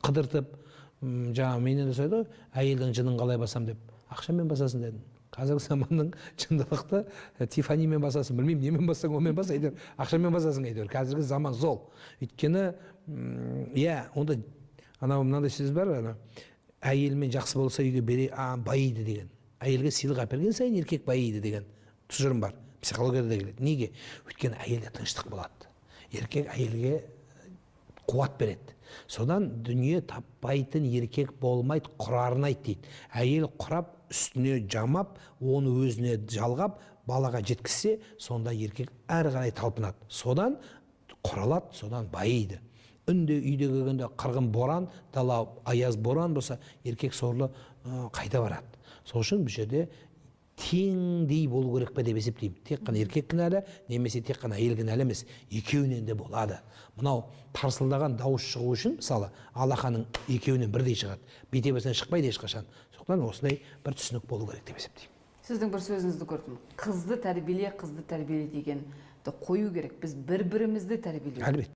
қыдыртып, жаңа менен де сөйледі, әйелдің жынын қалай басам деп, ақшамен басасын дедім. Қазіргі заманның шындылықты Тифанимен басасын, білмеймін, немен бассаң, онымен бас, әйтеуір, ақшамен басасын әйтеуір. Қазіргі заман зол. Өйткені, онда мынандай сөз бар, әйелмен жақсы болса үйге бере, байиды деген. Әйелге сыйлық әперген сайын еркек байиды деген тұжырым бар. Психологияда да келеді. Неге? Өйткені әйелде тыныштық болады. Еркек әйелге қуат береді. Содан дүние таппайтын еркек болмайды, құрарын айт дейді. Әйел құрап, үстіне жамап, оны өзіне жалғап, балаға жеткізсе, сонда еркек әрі қарай талпынады. Содан құралады, содан байиды. Үнде үйде келгенде қырғын боран, дала аяз боран болса, еркек сорлы қайда барады. Сол үшін бұл жерде теңдей болу керек пе деп есептеймін. Тек қана еркек кінәлі, немесе тек қана әйел кінәлі емес, екеуінен де болады. Мынау тарсылдаған дауыс шығу үшін, мысалы, алақаның екеуінен бірдей шығады. Бетебесінен шықпайды ешқашан. Сондықтан осындай бір түсінік болу керек деп есептеймін. Сіздің бір сөзіңізді көрдім. Қызды тәрбиеле деген қою керек. Біз бір-бірімізді тәрбиелеу. Әлбетте.